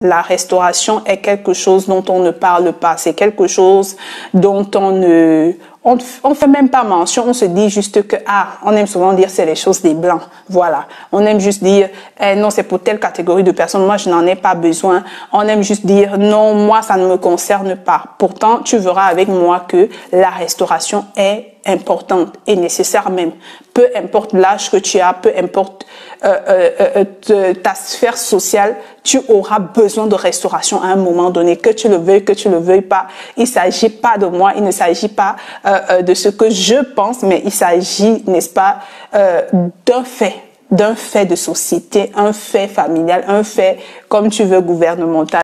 La restauration est quelque chose dont on ne parle pas. C'est quelque chose dont on fait même pas mention. On se dit juste que, on aime souvent dire c'est les choses des blancs. Voilà. On aime juste dire, non, c'est pour telle catégorie de personnes. Moi, je n'en ai pas besoin. On aime juste dire, non, moi, ça ne me concerne pas. Pourtant, tu verras avec moi que la restauration est importante et nécessaire même. Peu importe l'âge que tu as, peu importe ta sphère sociale, tu auras besoin de restauration à un moment donné, que tu le veuilles pas. Il s'agit pas de moi, il ne s'agit pas de ce que je pense, mais il s'agit, n'est-ce pas, d'un fait de société, un fait familial, un fait, comme tu veux, gouvernemental.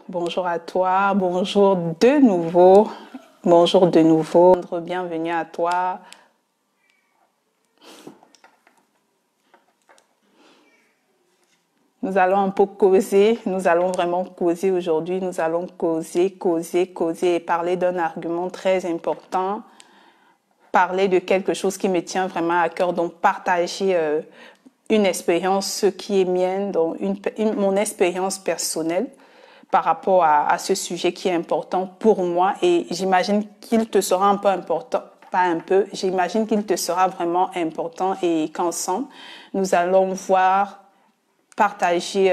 Bonjour à toi, bonjour de nouveau, bienvenue à toi. Nous allons un peu causer, nous allons vraiment causer aujourd'hui, nous allons causer et parler d'un argument très important, parler de quelque chose qui me tient vraiment à cœur, donc partager une expérience qui est mienne, donc mon expérience personnelle par rapport à ce sujet qui est important pour moi, et j'imagine qu'il te sera un peu important, pas un peu, j'imagine qu'il te sera vraiment important et qu'ensemble, nous allons partager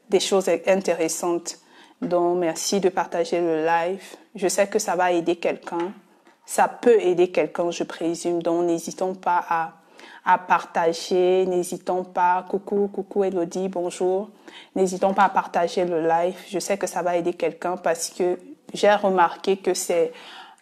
des choses intéressantes. Donc, merci de partager le live. Je sais que ça va aider quelqu'un. Ça peut aider quelqu'un, je présume. Donc, n'hésitons pas à partager. N'hésitons pas. Coucou Elodie, bonjour. N'hésitons pas à partager le live. Je sais que ça va aider quelqu'un parce que j'ai remarqué que c'est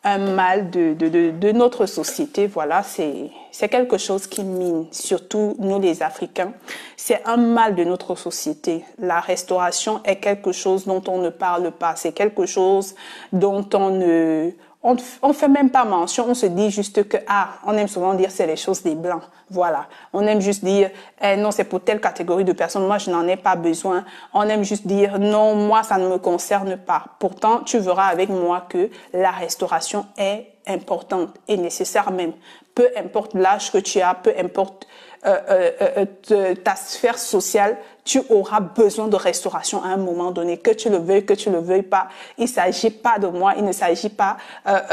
un mal de notre société. Voilà, c'est quelque chose qui mine, surtout nous les Africains. C'est un mal de notre société. La restauration est quelque chose dont on ne parle pas. C'est quelque chose dont on fait même pas mention. On se dit juste que, on aime souvent dire c'est les choses des blancs. Voilà. On aime juste dire, non, c'est pour telle catégorie de personnes. Moi, je n'en ai pas besoin. On aime juste dire, non, moi, ça ne me concerne pas. Pourtant, tu verras avec moi que la restauration est importante et nécessaire même. Peu importe l'âge que tu as, peu importe ta sphère sociale, tu auras besoin de restauration à un moment donné, que tu le veuilles pas. Il s'agit pas de moi, il ne s'agit pas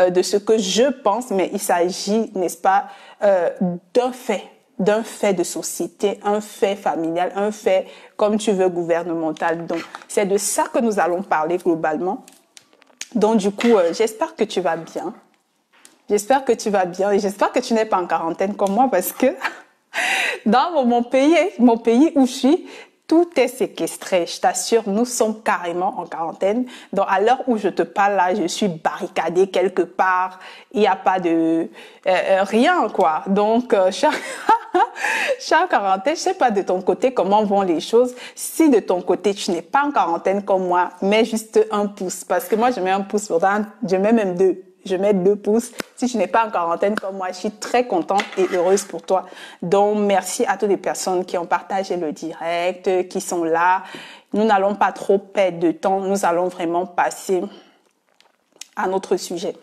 de ce que je pense, mais il s'agit, n'est-ce pas, d'un fait de société, un fait familial, un fait, comme tu veux, gouvernemental. Donc, c'est de ça que nous allons parler globalement. Donc, du coup, j'espère que tu vas bien. J'espère que tu vas bien et j'espère que tu n'es pas en quarantaine comme moi parce que dans mon pays où je suis, tout est séquestré. Je t'assure, nous sommes carrément en quarantaine. Donc, à l'heure où je te parle là, je suis barricadée quelque part. Il n'y a pas de rien, quoi. Donc, chaque quarantaine, je sais pas de ton côté comment vont les choses. Si de ton côté, tu n'es pas en quarantaine comme moi, mets juste un pouce. Parce que moi, je mets un pouce, pourtant, je mets même deux. Je mets 2 pouces. Si tu n'es pas en quarantaine comme moi, je suis très contente et heureuse pour toi. Donc, merci à toutes les personnes qui ont partagé le direct, qui sont là. Nous n'allons pas trop perdre de temps. Nous allons vraiment passer à notre sujet.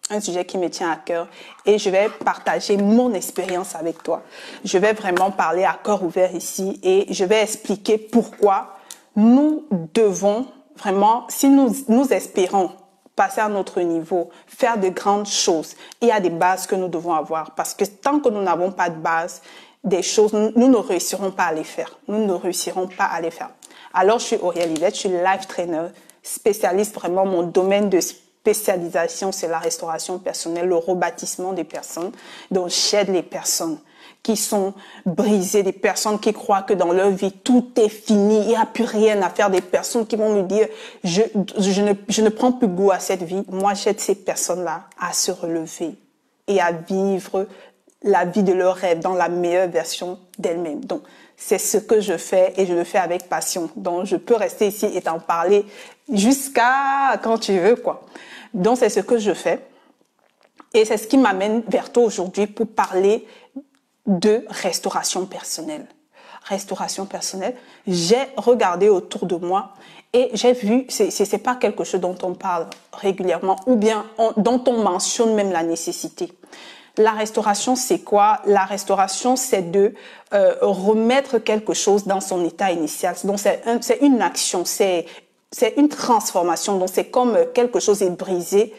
Un sujet qui me tient à cœur. Et je vais partager mon expérience avec toi. Je vais vraiment parler à cœur ouvert ici et je vais expliquer pourquoi nous devons vraiment, si nous espérons passer à notre niveau, faire de grandes choses. Il y a des bases que nous devons avoir parce que tant que nous n'avons pas de base, des choses, nous ne réussirons pas à les faire. Nous ne réussirons pas à les faire. Alors, je suis Auriel Yvette, je suis life trainer, spécialiste vraiment, mon domaine de spécialisation, c'est la restauration personnelle, le rebâtissement des personnes. Donc, j'aide les personnes qui sont brisées, des personnes qui croient que dans leur vie, tout est fini, il n'y a plus rien à faire, des personnes qui vont me dire, je ne prends plus goût à cette vie. Moi, j'aide ces personnes-là à se relever et à vivre la vie de leur rêve dans la meilleure version d'elles-mêmes. Donc, c'est ce que je fais et je le fais avec passion. Donc, je peux rester ici et t'en parler jusqu'à quand tu veux, quoi. Donc, c'est ce que je fais. Et c'est ce qui m'amène vers toi aujourd'hui pour parler de restauration personnelle. Restauration personnelle, j'ai regardé autour de moi et j'ai vu, c'est pas quelque chose dont on parle régulièrement ou bien dont on mentionne même la nécessité. La restauration, c'est quoi? La restauration, c'est de remettre quelque chose dans son état initial. Donc, c'est une action, c'est une transformation. Donc, c'est comme quelque chose est brisé.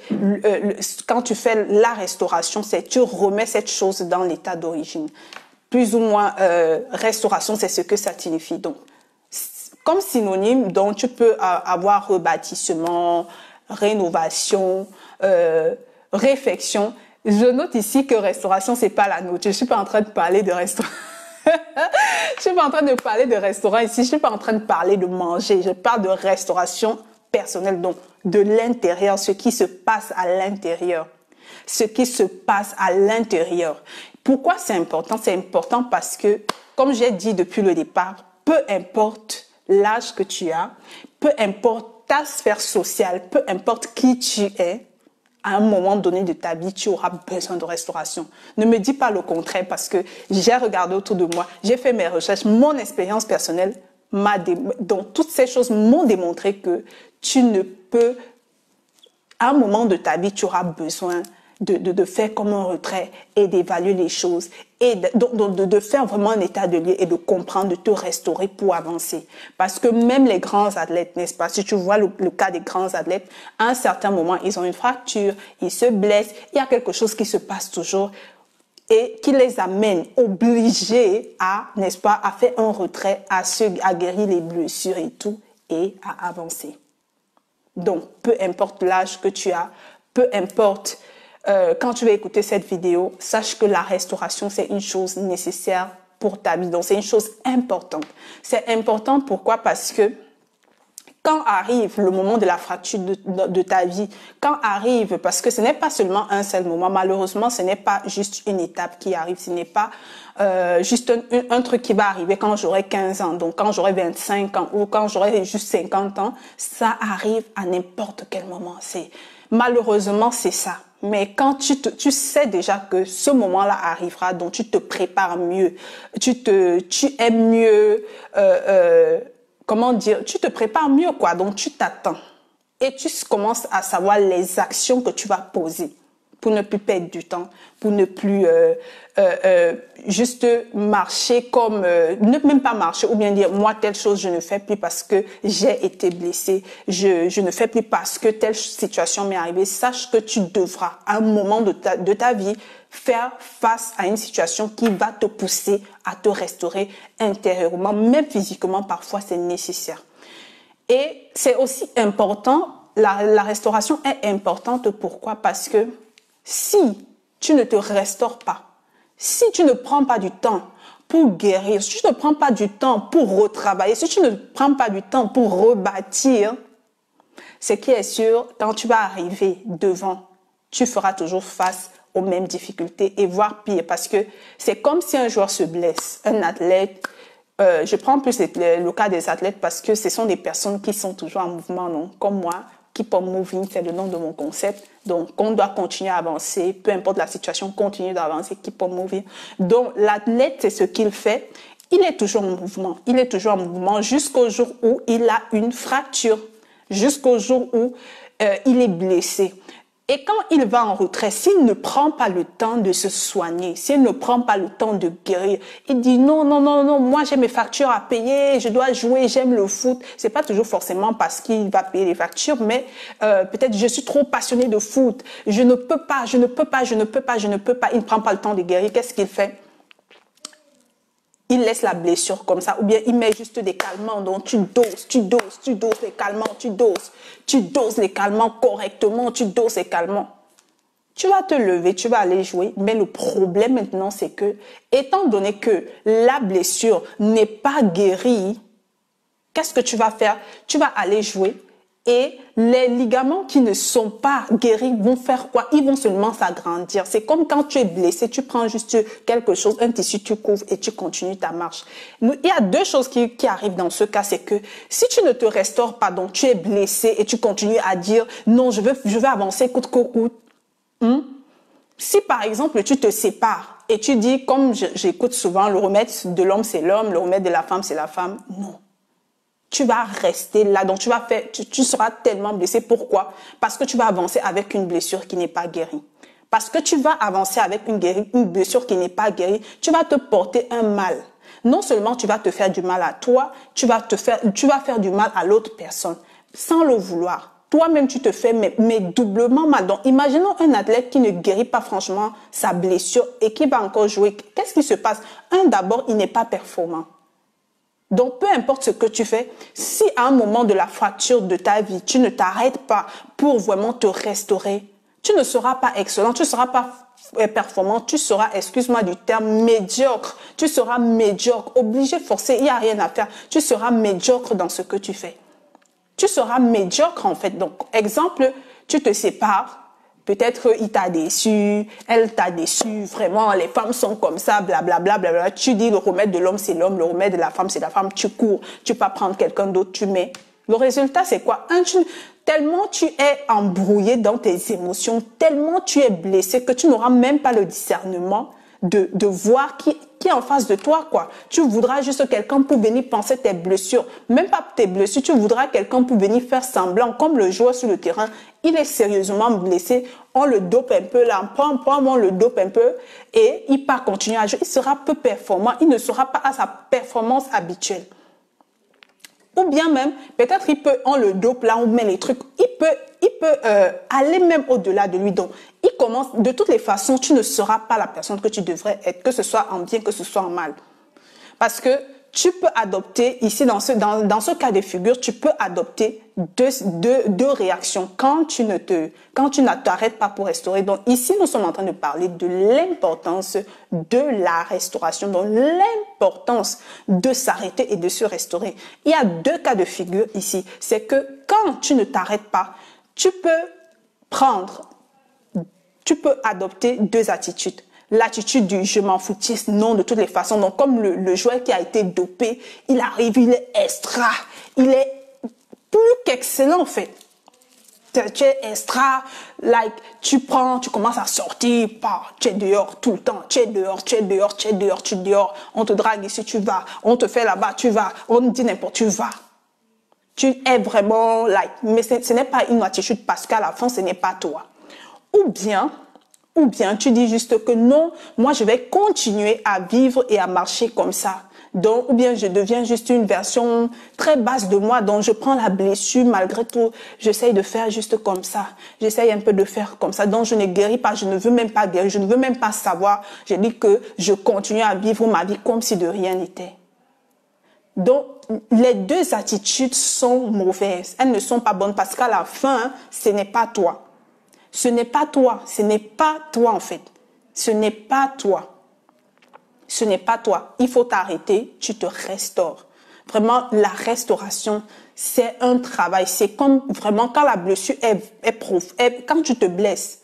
Quand tu fais la restauration, c'est tu remets cette chose dans l'état d'origine. Plus ou moins, restauration, c'est ce que ça signifie. Donc, comme synonyme, donc tu peux avoir rebâtissement, rénovation, réfection. Je note ici que restauration, c'est pas la nourriture. Je suis pas en train de parler de restaurant. Je suis pas en train de parler de restaurant ici. Je suis pas en train de parler de manger. Je parle de restauration personnelle, donc de l'intérieur, ce qui se passe à l'intérieur. Ce qui se passe à l'intérieur. Pourquoi c'est important? C'est important parce que, comme j'ai dit depuis le départ, peu importe l'âge que tu as, peu importe ta sphère sociale, peu importe qui tu es, à un moment donné de ta vie, tu auras besoin de restauration. Ne me dis pas le contraire parce que j'ai regardé autour de moi, j'ai fait mes recherches, mon expérience personnelle donc toutes ces choses m'ont démontré que tu ne peux, à un moment de ta vie, tu auras besoin de faire comme un retrait et d'évaluer les choses et de faire vraiment un état de lieu et de comprendre, de te restaurer pour avancer. Parce que même les grands athlètes, n'est-ce pas, si tu vois le cas des grands athlètes, à un certain moment, ils ont une fracture, ils se blessent, il y a quelque chose qui se passe toujours et qui les amène obligés à, n'est-ce pas, à faire un retrait, à guérir les blessures et tout, et à avancer. Donc, peu importe l'âge que tu as, peu importe quand tu vas écouter cette vidéo, sache que la restauration, c'est une chose nécessaire pour ta vie. Donc, c'est une chose importante. C'est important pourquoi? Parce que quand arrive le moment de la fracture de ta vie, quand arrive, parce que ce n'est pas seulement un seul moment, malheureusement, ce n'est pas juste une étape qui arrive, ce n'est pas juste un truc qui va arriver quand j'aurai 15 ans, donc quand j'aurai 25 ans ou quand j'aurai juste 50 ans, ça arrive à n'importe quel moment. Malheureusement, c'est ça. Mais quand tu sais déjà que ce moment-là arrivera, donc tu te prépares mieux, tu es mieux, comment dire, tu te prépares mieux, quoi. Donc tu t'attends et tu commences à savoir les actions que tu vas poser pour ne plus perdre du temps, pour ne plus juste marcher comme, ne même pas marcher ou bien dire moi telle chose je ne fais plus parce que j'ai été blessée, je ne fais plus parce que telle situation m'est arrivée. Sache que tu devras à un moment de ta vie faire face à une situation qui va te pousser à te restaurer intérieurement, même physiquement parfois c'est nécessaire. Et c'est aussi important, la restauration est importante, pourquoi? Parce que si tu ne te restaures pas, si tu ne prends pas du temps pour guérir, si tu ne prends pas du temps pour retravailler, si tu ne prends pas du temps pour rebâtir, ce qui est sûr, quand tu vas arriver devant, tu feras toujours face aux mêmes difficultés et voire pire parce que c'est comme si un joueur se blesse, un athlète. Je prends plus le cas des athlètes parce que ce sont des personnes qui sont toujours en mouvement, non? Comme moi. Keep on moving, c'est le nom de mon concept. Donc, on doit continuer à avancer, peu importe la situation, continue d'avancer, keep on moving. Donc, l'athlète, c'est ce qu'il fait. Il est toujours en mouvement. Il est toujours en mouvement jusqu'au jour où il a une fracture, jusqu'au jour où il est blessé. Et quand il va en retrait, s'il ne prend pas le temps de se soigner, s'il ne prend pas le temps de guérir, il dit non, non, non, non, moi j'ai mes factures à payer, je dois jouer, j'aime le foot. C'est pas toujours forcément parce qu'il va payer les factures, mais peut-être je suis trop passionné de foot, je ne peux pas, je ne peux pas, je ne peux pas, je ne peux pas. Il ne prend pas le temps de guérir. Qu'est-ce qu'il fait? Il laisse la blessure comme ça, ou bien il met juste des calmants, donc tu doses les calmants, tu doses les calmants correctement, tu doses les calmants. Tu vas te lever, tu vas aller jouer, mais le problème maintenant c'est que, étant donné que la blessure n'est pas guérie, qu'est-ce que tu vas faire? Tu vas aller jouer et les ligaments qui ne sont pas guéris vont faire quoi? Ils vont seulement s'agrandir. C'est comme quand tu es blessé, tu prends juste quelque chose, un tissu, tu couvres et tu continues ta marche. Il y a deux choses qui arrivent dans ce cas, c'est que si tu ne te restaures pas, donc tu es blessé et tu continues à dire non, je veux avancer coûte que coûte. Si par exemple tu te sépares et tu dis, comme j'écoute souvent, le remède de l'homme c'est l'homme, le remède de la femme c'est la femme, non. Tu vas rester là, donc tu seras tellement blessé. Pourquoi? Parce que tu vas avancer avec une blessure qui n'est pas guérie. Parce que tu vas avancer avec une blessure qui n'est pas guérie, tu vas te porter un mal. Non seulement tu vas te faire du mal à toi, tu vas faire du mal à l'autre personne, sans le vouloir. Toi-même, tu te fais mais doublement mal. Donc, imaginons un athlète qui ne guérit pas franchement sa blessure et qui va encore jouer. Qu'est-ce qui se passe? D'abord, il n'est pas performant. Donc, peu importe ce que tu fais, si à un moment de la fracture de ta vie, tu ne t'arrêtes pas pour vraiment te restaurer, tu ne seras pas excellent, tu ne seras pas performant, tu seras, excuse-moi du terme, médiocre. Tu seras médiocre, obligé, forcé, il n'y a rien à faire. Tu seras médiocre dans ce que tu fais. Tu seras médiocre en fait. Donc, exemple, tu te sépares. Peut-être il t'a déçu, elle t'a déçu, vraiment, les femmes sont comme ça, blablabla, bla, bla, bla. Tu dis le remède de l'homme, c'est l'homme, le remède de la femme, c'est la femme. Tu cours, tu peux prendre quelqu'un d'autre, tu mets. Le résultat, c'est quoi? Tellement tu es embrouillé dans tes émotions, tellement tu es blessé que tu n'auras même pas le discernement de voir qui est en face de toi, quoi. Tu voudras juste quelqu'un pour venir penser tes blessures. Même pas tes blessures, tu voudras quelqu'un pour venir faire semblant. Comme le joueur sur le terrain, il est sérieusement blessé. On le dope un peu, là, on le dope un peu et il part continuer à jouer. Il sera peu performant, il ne sera pas à sa performance habituelle. Ou bien même, peut-être on le dope là, on met les trucs, il peut aller même au-delà de lui. Donc, il commence, de toutes les façons, tu ne seras pas la personne que tu devrais être, que ce soit en bien, que ce soit en mal. Parce que tu peux adopter, ici, dans ce cas de figure, tu peux adopter deux réactions quand tu ne t'arrêtes pas pour restaurer. Donc, ici, nous sommes en train de parler de l'importance de la restauration, donc l'importance de s'arrêter et de se restaurer. Il y a deux cas de figure ici. C'est que quand tu ne t'arrêtes pas, tu peux adopter deux attitudes. L'attitude du je m'en foutiste, non, de toutes les façons. Donc, comme le joueur qui a été dopé, il arrive, il est extra, il est plus qu'excellent en fait. Tu es extra, tu commences à sortir, tu es dehors tout le temps, tu es dehors, on te drague ici, tu vas, on te fait là-bas, tu vas, on te dit n'importe, tu vas. Tu es vraiment mais ce n'est pas une attitude parce qu'à la fin, ce n'est pas toi. Ou bien tu dis juste que non, moi je vais continuer à vivre et à marcher comme ça. Donc, ou bien je deviens juste une version très basse de moi, donc je prends la blessure, malgré tout, j'essaye de faire juste comme ça. J'essaye un peu de faire comme ça, donc je ne guéris pas, je ne veux même pas guérir, je ne veux même pas savoir. Je dis que je continue à vivre ma vie comme si de rien n'était. Donc, les deux attitudes sont mauvaises. Elles ne sont pas bonnes parce qu'à la fin, ce n'est pas toi. Ce n'est pas toi en fait. Ce n'est pas toi. Ce n'est pas toi. Il faut t'arrêter, tu te restaures. Vraiment, la restauration, c'est un travail. C'est comme vraiment quand la blessure quand tu te blesses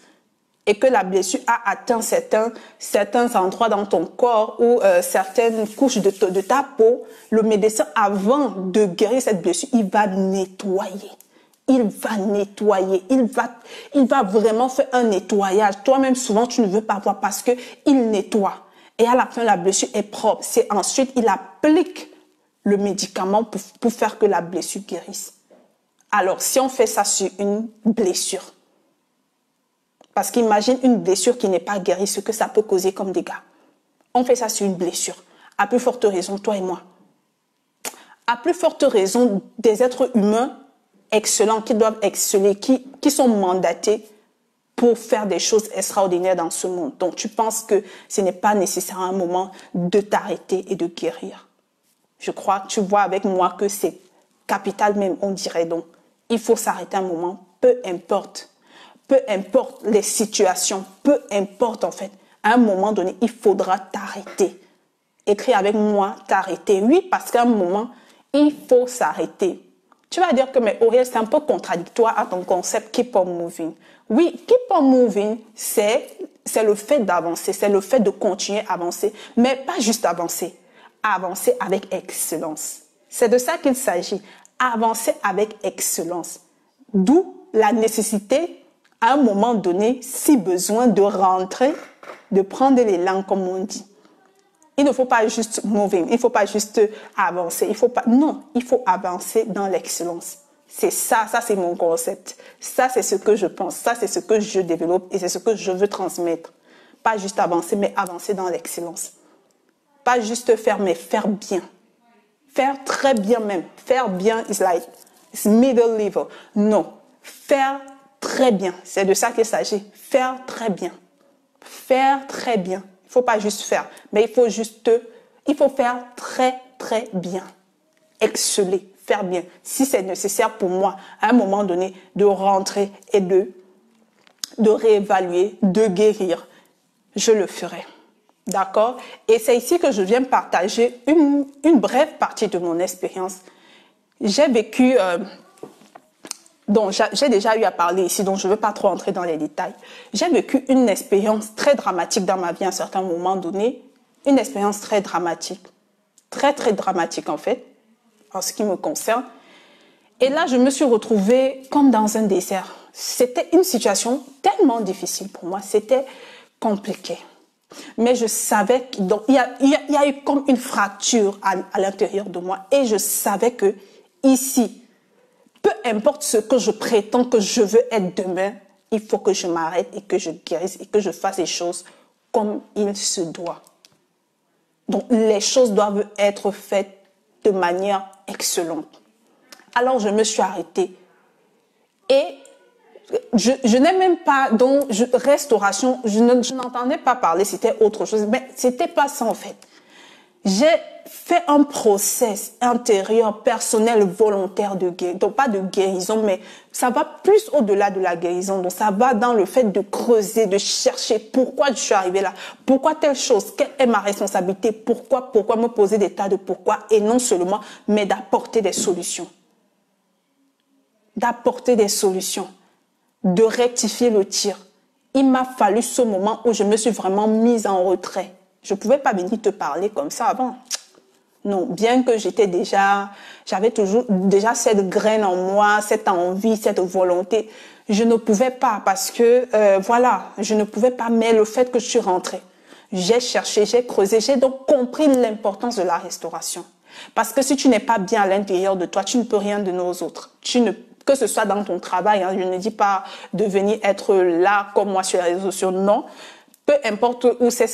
et que la blessure a atteint certains endroits dans ton corps ou certaines couches de ta peau, le médecin, avant de guérir cette blessure, il va nettoyer. Il va vraiment faire un nettoyage. Toi-même, souvent, tu ne veux pas voir parce qu'il nettoie. Et à la fin, la blessure est propre. C'est ensuite, il applique le médicament pour faire que la blessure guérisse. Alors, si on fait ça sur une blessure, parce qu'imagine une blessure qui n'est pas guérie, ce que ça peut causer comme dégâts. On fait ça sur une blessure. À plus forte raison, toi et moi. À plus forte raison, des êtres humains excellents, qui doivent exceller, qui sont mandatés pour faire des choses extraordinaires dans ce monde. Donc, tu penses que ce n'est pas nécessaire à un moment de t'arrêter et de guérir. Je crois que tu vois avec moi que c'est capital même, on dirait. Donc, il faut s'arrêter un moment, peu importe les situations, peu importe en fait. À un moment donné, il faudra t'arrêter. Écris avec moi, t'arrêter. Oui, parce qu'à un moment, il faut s'arrêter. Tu vas dire que, mais Auriel, c'est un peu contradictoire à ton concept Keep on Moving. Oui, Keep on Moving, c'est le fait d'avancer, c'est le fait de continuer à avancer, mais pas juste avancer. Avancer avec excellence. C'est de ça qu'il s'agit. Avancer avec excellence. D'où la nécessité, à un moment donné, si besoin, de rentrer, de prendre l'élan, comme on dit. Il ne faut pas juste moving, il ne faut pas juste avancer, non, il faut avancer dans l'excellence. C'est ça c'est mon concept. Ça, c'est ce que je pense. Ça, c'est ce que je développe et c'est ce que je veux transmettre. Pas juste avancer, mais avancer dans l'excellence. Pas juste faire, mais faire bien. Faire très bien même. Faire bien, it's middle level. Non, faire très bien. C'est de ça qu'il s'agit. Faire très bien. Faire très bien. Il ne faut pas juste faire, mais il faut faire très, très bien. Exceller, faire bien. Si c'est nécessaire pour moi, à un moment donné, de rentrer et de réévaluer, de guérir, je le ferai. D'accord? Et c'est ici que je viens partager une brève partie de mon expérience. J'ai vécu, donc j'ai déjà eu à parler ici, donc je ne veux pas trop entrer dans les détails. J'ai vécu une expérience très dramatique dans ma vie à un certain moment donné. Une expérience très dramatique. Très, très dramatique en fait, en ce qui me concerne. Et là, je me suis retrouvée comme dans un désert. C'était une situation tellement difficile pour moi. C'était compliqué. Mais je savais qu'il y a eu comme une fracture à l'intérieur de moi. Et je savais que ici, peu importe ce que je prétends que je veux être demain, il faut que je m'arrête et que je guérisse et que je fasse les choses comme il se doit. Donc, les choses doivent être faites de manière excellente. Alors, je me suis arrêtée. Et je n'ai même pas, donc, restauration, je n'entendais pas parler, c'était autre chose, mais c'était pas ça en fait. J'ai fait un process intérieur, personnel, volontaire de guérison, donc pas de guérison, mais ça va plus au-delà de la guérison, donc ça va dans le fait de creuser, de chercher pourquoi je suis arrivée là, pourquoi telle chose, quelle est ma responsabilité, pourquoi me poser des tas de pourquoi, et non seulement, mais d'apporter des solutions. D'apporter des solutions. De rectifier le tir. Il m'a fallu ce moment où je me suis vraiment mise en retrait. Je ne pouvais pas venir te parler comme ça avant. Non, bien que j'avais toujours déjà cette graine en moi, cette envie, cette volonté, je ne pouvais pas parce que, je ne pouvais pas, mais le fait que je suis rentrée, j'ai cherché, j'ai creusé, j'ai donc compris l'importance de la restauration. Parce que si tu n'es pas bien à l'intérieur de toi, tu ne peux rien donner aux autres. Que ce soit dans ton travail, je ne dis pas de venir être là comme moi sur les réseaux sociaux, non. Peu importe où ça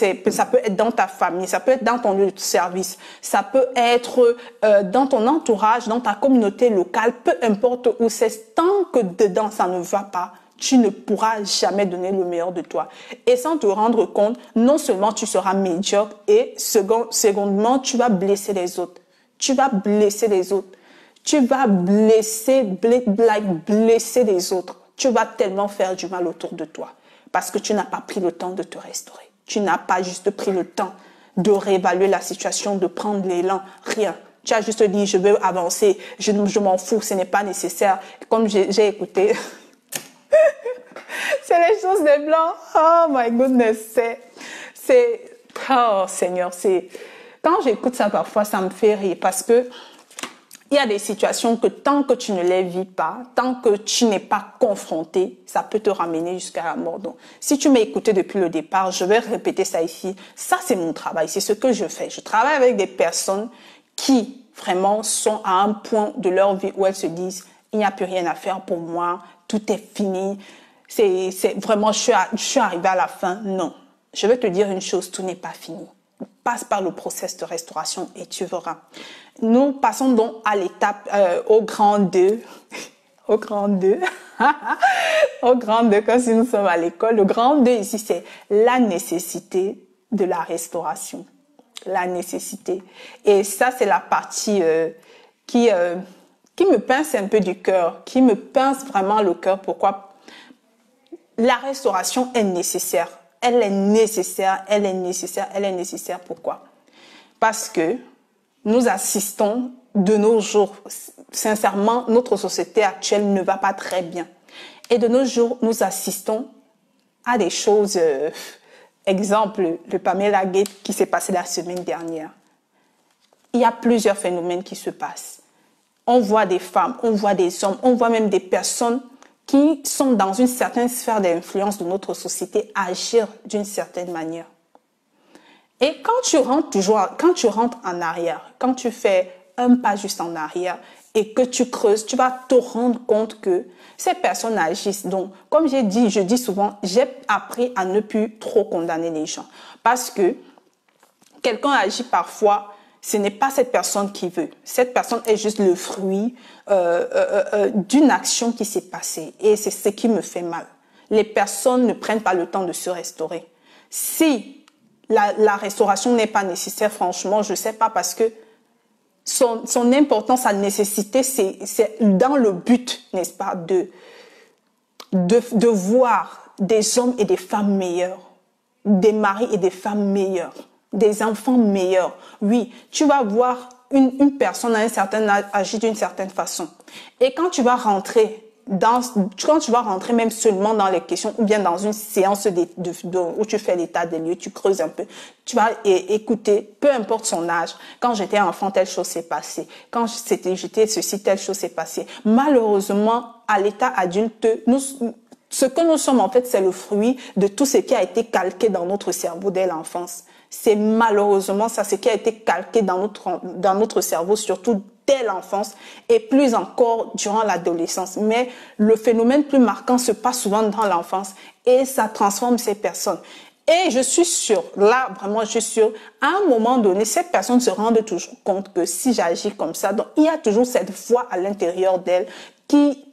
peut être dans ta famille, ça peut être dans ton lieu de service, ça peut être dans ton entourage, dans ta communauté locale, peu importe où c'est, tant que dedans ça ne va pas, tu ne pourras jamais donner le meilleur de toi. Et sans te rendre compte, non seulement tu seras médiocre et secondement, tu vas blesser les autres. Tu vas blesser les autres. Tu vas blesser les autres. Tu vas tellement faire du mal autour de toi parce que tu n'as pas pris le temps de te restaurer. Tu n'as pas juste pris le temps de réévaluer la situation, de prendre l'élan, rien. Tu as juste dit, je veux avancer, je m'en fous, ce n'est pas nécessaire. Comme j'ai écouté, c'est les choses des Blancs. Oh my goodness, oh Seigneur, quand j'écoute ça parfois, ça me fait rire parce que il y a des situations que tant que tu ne les vis pas, tant que tu n'es pas confronté, ça peut te ramener jusqu'à la mort. Donc, si tu m'as écouté depuis le départ, je vais répéter ça ici. Ça, c'est mon travail, c'est ce que je fais. Je travaille avec des personnes qui vraiment sont à un point de leur vie où elles se disent, il n'y a plus rien à faire pour moi, tout est fini. C'est vraiment, je suis arrivée à la fin. Non. Je vais te dire une chose, tout n'est pas fini. Passe par le process de restauration et tu verras. Nous passons donc à l'étape, au grand 2. Au grand 2. Au grand 2, comme si nous sommes à l'école. Le grand 2 ici, c'est la nécessité de la restauration. La nécessité. Et ça, c'est la partie qui me pince un peu du cœur, qui me pince vraiment le cœur. Pourquoi? La restauration est nécessaire. Elle est nécessaire, elle est nécessaire, elle est nécessaire. Pourquoi? Parce que nous assistons de nos jours, sincèrement, notre société actuelle ne va pas très bien. Et de nos jours, nous assistons à des choses, exemple, le Pamela Gate qui s'est passé la semaine dernière. Il y a plusieurs phénomènes qui se passent. On voit des femmes, on voit des hommes, on voit même des personnes qui sont dans une certaine sphère d'influence de notre société agir d'une certaine manière. Et quand tu rentres en arrière, quand tu fais un pas juste en arrière et que tu creuses, tu vas te rendre compte que ces personnes agissent. Donc, comme j'ai dit, je dis souvent, j'ai appris à ne plus trop condamner les gens. Parce que quelqu'un agit parfois, ce n'est pas cette personne qui veut. Cette personne est juste le fruit d'une action qui s'est passée. Et c'est ce qui me fait mal. Les personnes ne prennent pas le temps de se restaurer. Si la restauration n'est pas nécessaire, franchement, je ne sais pas, parce que son importance, sa nécessité, c'est dans le but, n'est-ce pas, de voir des hommes et des femmes meilleurs, des maris et des femmes meilleurs, des enfants meilleurs. Oui, tu vas voir une personne à un certain âge agir d'une certaine façon. Et quand tu vas rentrer même seulement dans les questions, ou bien dans une séance où tu fais l'état des lieux, tu creuses un peu, tu vas écouter, peu importe son âge, quand j'étais enfant, telle chose s'est passée, quand j'étais ceci, telle chose s'est passée. Malheureusement, à l'état adulte, ce que nous sommes en fait, c'est le fruit de tout ce qui a été calqué dans notre cerveau dès l'enfance. C'est malheureusement ça, ce qui a été calqué dans notre cerveau, surtout dès l'enfance et plus encore durant l'adolescence. Mais le phénomène plus marquant se passe souvent dans l'enfance et ça transforme ces personnes. Et je suis sûre, là vraiment je suis sûre, à un moment donné, cette personne se rend toujours compte que si j'agis comme ça, donc il y a toujours cette voix à l'intérieur d'elle qui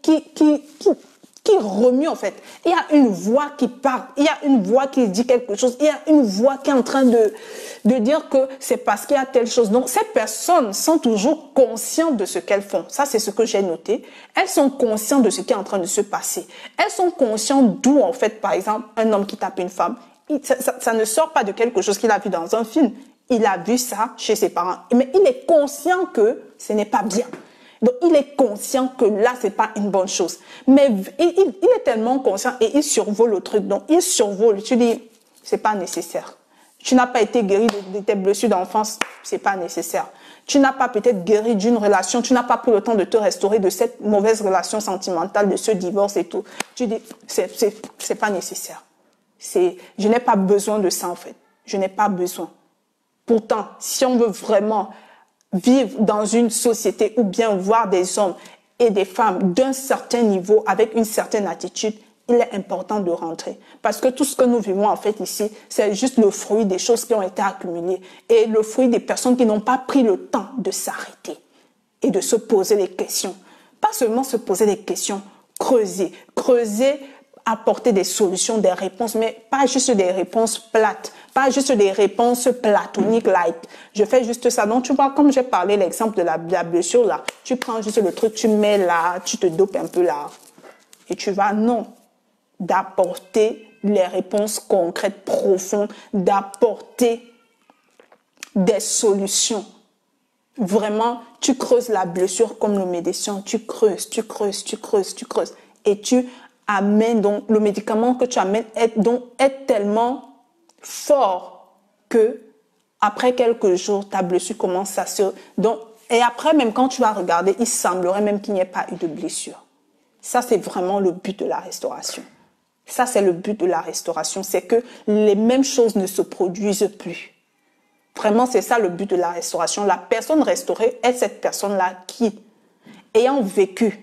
remue en fait. Il y a une voix qui parle, il y a une voix qui dit quelque chose, il y a une voix qui est en train de dire que c'est parce qu'il y a telle chose. Donc ces personnes sont toujours conscientes de ce qu'elles font. Ça, c'est ce que j'ai noté. Elles sont conscientes de ce qui est en train de se passer. Elles sont conscientes d'où en fait, par exemple, un homme qui tape une femme, ça ne sort pas de quelque chose qu'il a vu dans un film. Il a vu ça chez ses parents. Mais il est conscient que ce n'est pas bien. Donc, il est conscient que là, c'est pas une bonne chose. Mais il est tellement conscient et il survole le truc. Donc, il survole. Tu dis, c'est pas nécessaire. Tu n'as pas été guéri de tes blessures d'enfance, c'est pas nécessaire. Tu n'as pas peut-être guéri d'une relation, tu n'as pas pris le temps de te restaurer de cette mauvaise relation sentimentale, de ce divorce et tout. Tu dis, c'est pas nécessaire. Je n'ai pas besoin de ça, en fait. Je n'ai pas besoin. Pourtant, si on veut vraiment vivre dans une société ou bien voir des hommes et des femmes d'un certain niveau avec une certaine attitude, il est important de rentrer. Parce que tout ce que nous vivons en fait ici, c'est juste le fruit des choses qui ont été accumulées et le fruit des personnes qui n'ont pas pris le temps de s'arrêter et de se poser les questions. Pas seulement se poser des questions, creuser, apporter des solutions, des réponses, mais pas juste des réponses plates, pas juste des réponses platoniques light. Je fais juste ça. Donc, tu vois, comme j'ai parlé l'exemple de la blessure là, tu prends juste le truc, tu mets là, tu te dopes un peu là, et tu vas, non, d'apporter les réponses concrètes, profondes, d'apporter des solutions. Vraiment, tu creuses la blessure comme le médecin, tu creuses, et tu amènes, donc le médicament que tu amènes est tellement fort que après quelques jours, ta blessure commence à se... Donc, et après, même quand tu vas regarder, il semblerait même qu'il n'y ait pas eu de blessure. Ça, c'est vraiment le but de la restauration. Ça, c'est le but de la restauration, c'est que les mêmes choses ne se produisent plus. Vraiment, c'est ça le but de la restauration. La personne restaurée est cette personne-là qui, ayant vécu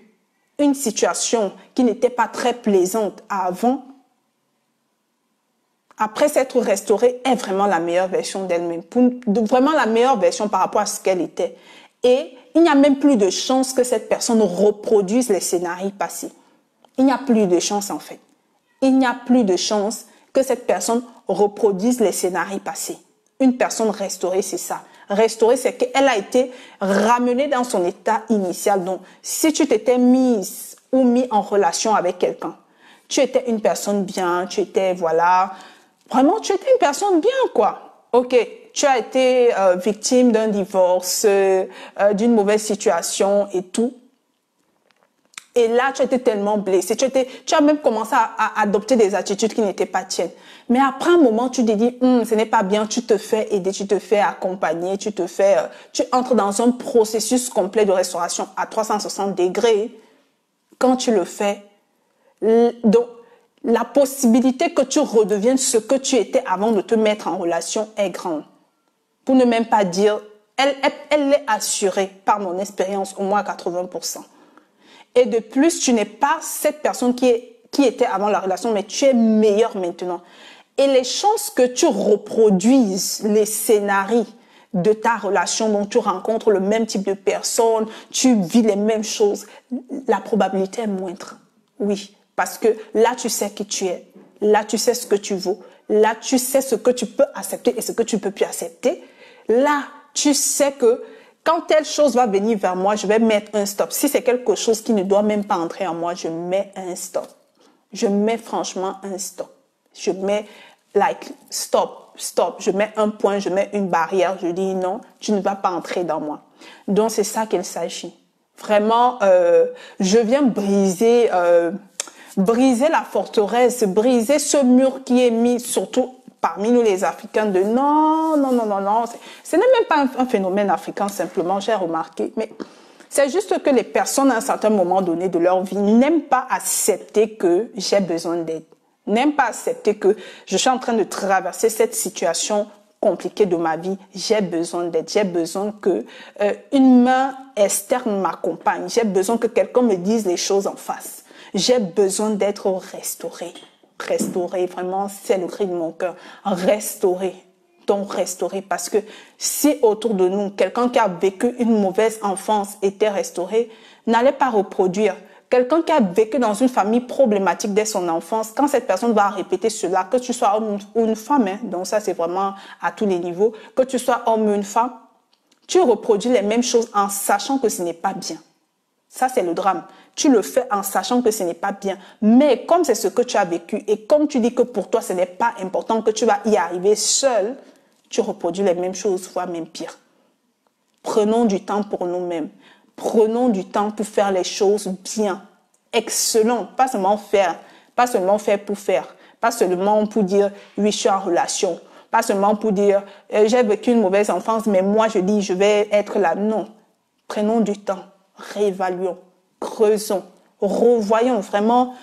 une situation qui n'était pas très plaisante avant, après s'être restaurée, est vraiment la meilleure version d'elle-même. Vraiment la meilleure version par rapport à ce qu'elle était. Et il n'y a même plus de chance que cette personne reproduise les scénarios passés. Il n'y a plus de chance en fait. Il n'y a plus de chance que cette personne reproduise les scénarios passés. Une personne restaurée, c'est ça. Restaurée, c'est qu'elle a été ramenée dans son état initial. Donc, si tu t'étais mise ou mis en relation avec quelqu'un, tu étais une personne bien, tu étais, voilà, vraiment, tu étais une personne bien, quoi. Ok, tu as été victime d'un divorce, d'une mauvaise situation et tout. Et là, tu étais tellement blessé. Tu as même commencé à adopter des attitudes qui n'étaient pas tiennes. Mais après un moment, tu te dis, ce n'est pas bien, tu te fais aider, tu te fais accompagner, tu entres dans un processus complet de restauration à 360 degrés. Quand tu le fais, donc, la possibilité que tu redeviennes ce que tu étais avant de te mettre en relation est grande. Pour ne même pas dire Elle est assurée par mon expérience au moins à 80%. Et de plus, tu n'es pas cette personne qui était avant la relation, mais tu es meilleur maintenant. Et les chances que tu reproduises les scénarios de ta relation, dont tu rencontres le même type de personnes, tu vis les mêmes choses, la probabilité est moindre. Oui, parce que là, tu sais qui tu es. Là, tu sais ce que tu vaux. Là, tu sais ce que tu peux accepter et ce que tu ne peux plus accepter. Là, tu sais que quand telle chose va venir vers moi, je vais mettre un stop. Si c'est quelque chose qui ne doit même pas entrer en moi, je mets un stop. Je mets franchement un stop. Je mets stop. Je mets un point, je mets une barrière. Je dis non, tu ne vas pas entrer dans moi. Donc, c'est ça qu'il s'agit. Vraiment, je viens briser la forteresse, briser ce mur qui est mis surtout parmi nous les Africains de non. Ce n'est même pas un phénomène africain simplement, j'ai remarqué. Mais c'est juste que les personnes à un certain moment donné de leur vie n'aiment pas accepter que j'ai besoin d'aide. N'aiment pas accepter que je suis en train de traverser cette situation compliquée de ma vie. J'ai besoin d'aide. J'ai besoin que une main externe m'accompagne. J'ai besoin que quelqu'un me dise les choses en face. J'ai besoin d'être restaurée. Restaurer, vraiment, c'est le cri de mon cœur. Restaurer. Donc, restaurer. Parce que si autour de nous, quelqu'un qui a vécu une mauvaise enfance était restauré, n'allait pas reproduire. Quelqu'un qui a vécu dans une famille problématique dès son enfance, quand cette personne va répéter cela, que tu sois homme ou une femme, donc ça c'est vraiment à tous les niveaux, que tu sois homme ou une femme, tu reproduis les mêmes choses en sachant que ce n'est pas bien. Ça, c'est le drame. Tu le fais en sachant que ce n'est pas bien. Mais comme c'est ce que tu as vécu et comme tu dis que pour toi, ce n'est pas important, que tu vas y arriver seul, tu reproduis les mêmes choses, voire même pire. Prenons du temps pour nous-mêmes. Prenons du temps pour faire les choses bien, excellent. Pas seulement faire pour faire. Pas seulement pour dire, oui, je suis en relation. Pas seulement pour dire, j'ai vécu une mauvaise enfance, mais moi, je dis, je vais être là. Non. Prenons du temps. Réévaluons, creusons, revoyons, vraiment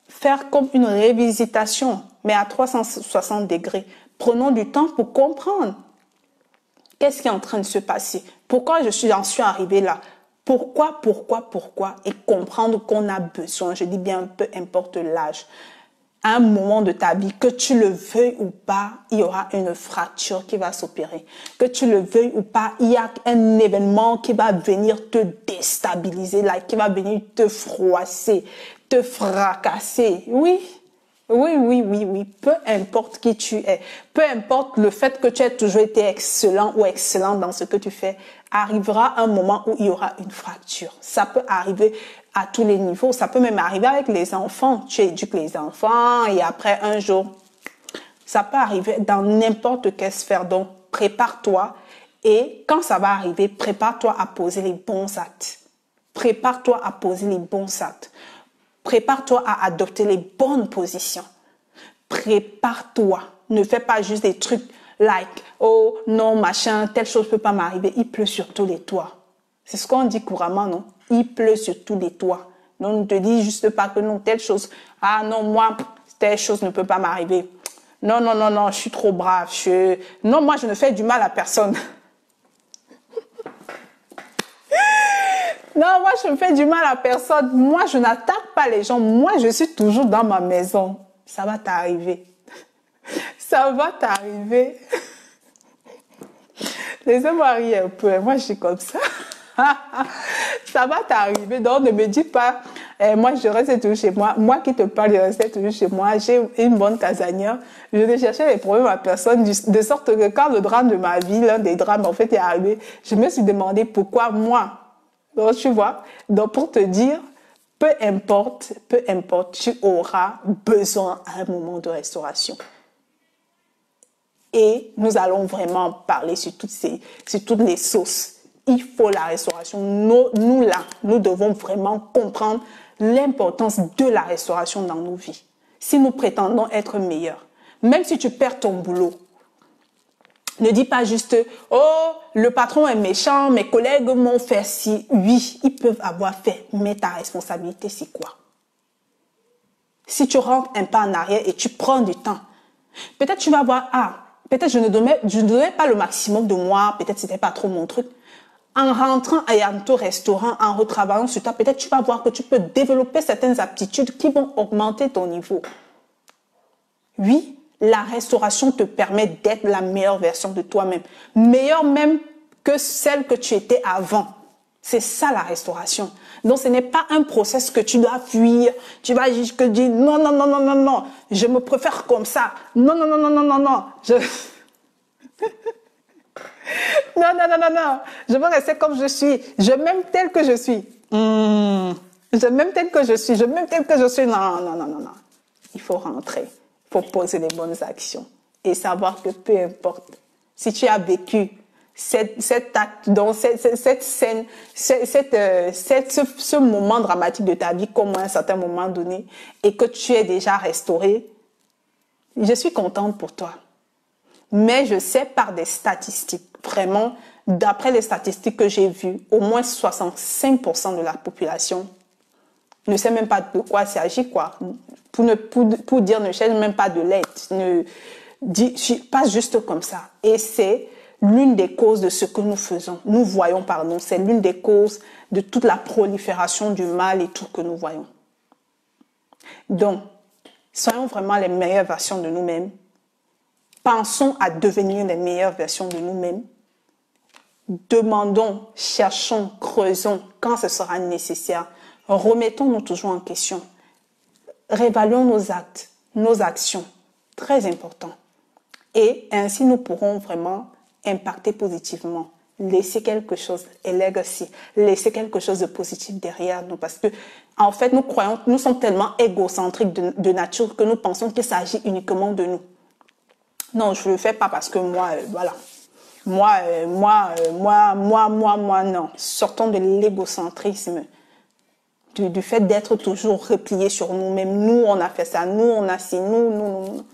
faire comme une révisitation, mais à 360 degrés. Prenons du temps pour comprendre qu'est-ce qui est en train de se passer, pourquoi j'en suis arrivée là, pourquoi, et comprendre qu'on a besoin, je dis bien peu importe l'âge, à un moment de ta vie, que tu le veuilles ou pas, il y aura une fracture qui va s'opérer. Que tu le veuilles ou pas, il y a un événement qui va venir te déstabiliser, là, qui va venir te froisser, te fracasser. Oui. Peu importe qui tu es, peu importe le fait que tu aies toujours été excellent ou excellente dans ce que tu fais, arrivera un moment où il y aura une fracture. Ça peut arriver à tous les niveaux. Ça peut même arriver avec les enfants. Tu éduques les enfants et après un jour, ça peut arriver dans n'importe quelle sphère. Donc, prépare-toi et quand ça va arriver, prépare-toi à poser les bons actes. Prépare-toi à poser les bons actes. Prépare-toi à adopter les bonnes positions. Prépare-toi. Ne fais pas juste des trucs like, oh non, machin, telle chose ne peut pas m'arriver. Il pleut sur tous les toits. C'est ce qu'on dit couramment, non? Il pleut sur tous les toits. Donc, ne te dis juste pas que non, telle chose. Ah non, moi, telle chose ne peut pas m'arriver. Non, je suis trop brave. Non, moi, je ne fais du mal à personne. Non, moi, je ne fais du mal à personne. Moi, je n'attaque pas les gens. Moi, je suis toujours dans ma maison. Ça va t'arriver. Ça va t'arriver. Laissez-moi rire un peu. Moi, je suis comme ça. Ça va t'arriver. Donc, ne me dis pas, moi, je reste toujours chez moi. Moi qui te parle, je reste toujours chez moi. J'ai une bonne casanière. Je ne cherchais les problèmes à personne. De sorte que quand le drame de ma vie, l'un des drames, en fait, est arrivé, je me suis demandé pourquoi moi. Donc, tu vois, donc pour te dire, peu importe, tu auras besoin à un moment de restauration. Et nous allons vraiment parler sur toutes les sauces. Il faut la restauration. Nous là, nous devons vraiment comprendre l'importance de la restauration dans nos vies. Si nous prétendons être meilleurs, même si tu perds ton boulot, ne dis pas juste, oh, le patron est méchant, mes collègues m'ont fait ci. Oui, ils peuvent avoir fait, mais ta responsabilité, c'est quoi? Si tu rentres un pas en arrière et tu prends du temps, peut-être tu vas voir, peut-être je ne donnais pas le maximum de moi, peut-être c'était pas trop mon truc, En rentrant et en te restaurant, en retravaillant sur toi, peut-être tu vas voir que tu peux développer certaines aptitudes qui vont augmenter ton niveau. Oui, la restauration te permet d'être la meilleure version de toi-même. Meilleure même que celle que tu étais avant. C'est ça la restauration. Donc ce n'est pas un process que tu dois fuir. Tu vas juste dire non, non, non, non, non, non. Je me préfère comme ça. Non, non, non, non, non, non, non. Non, non, non, non, non. Je veux rester comme je suis. Je m'aime tel que je suis. Je m'aime tel que je suis. Je m'aime tel que je suis. Non, non, non, non, non. Il faut rentrer. Il faut poser les bonnes actions. Et savoir que peu importe. Si tu as vécu cet acte, donc cette scène, ce moment dramatique de ta vie comme à un certain moment donné, et que tu es déjà restauré, je suis contente pour toi. Mais je sais par des statistiques, vraiment, d'après les statistiques que j'ai vues, au moins 65% de la population ne sait même pas de quoi il s'agit, quoi. Pour dire ne cherche même pas de l'aide, pas juste comme ça. Et c'est l'une des causes de ce que nous faisons. Nous voyons, pardon, c'est l'une des causes de toute la prolifération du mal et tout que nous voyons. Donc, soyons vraiment les meilleures versions de nous-mêmes. Pensons à devenir les meilleures versions de nous-mêmes. Demandons, cherchons, creusons quand ce sera nécessaire. Remettons-nous toujours en question. Réévaluons nos actes, nos actions. Très important. Et ainsi, nous pourrons vraiment impacter positivement. Laisser quelque chose, et legacy, laisser quelque chose de positif derrière nous. Parce que, en fait, nous sommes tellement égocentriques de nature que nous pensons qu'il s'agit uniquement de nous. Non, je ne le fais pas parce que moi, voilà. Moi, non. Sortons de l'égocentrisme, du fait d'être toujours repliés sur nous-mêmes. Nous, on a fait ça, nous, on a ci, nous.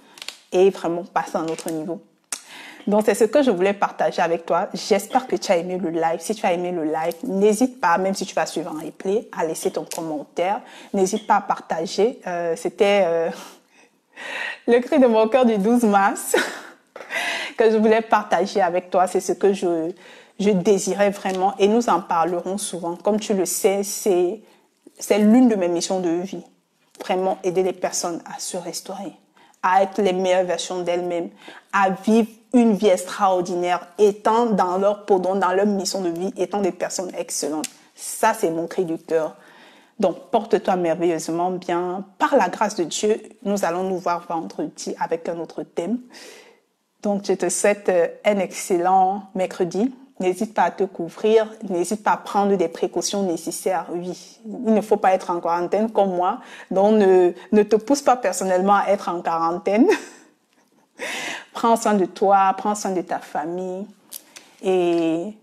Et vraiment passer à un autre niveau. Donc, c'est ce que je voulais partager avec toi. J'espère que tu as aimé le live. Si tu as aimé le live, n'hésite pas, même si tu vas suivre un replay, à laisser ton commentaire. N'hésite pas à partager. C'était le cri de mon cœur du 12 mars que je voulais partager avec toi. C'est ce que je désirais vraiment. Et nous en parlerons souvent. Comme tu le sais, c'est l'une de mes missions de vie. Vraiment aider les personnes à se restaurer, à être les meilleures versions d'elles-mêmes, à vivre une vie extraordinaire, étant dans leur peau, dans leur mission de vie, étant des personnes excellentes. Ça, c'est mon cri du cœur. Donc, porte-toi merveilleusement bien. Par la grâce de Dieu, nous allons nous voir vendredi avec un autre thème. Donc, je te souhaite un excellent mercredi. N'hésite pas à te couvrir, n'hésite pas à prendre des précautions nécessaires. Oui, il ne faut pas être en quarantaine comme moi, donc ne te pousse pas personnellement à être en quarantaine. Prends soin de toi, prends soin de ta famille et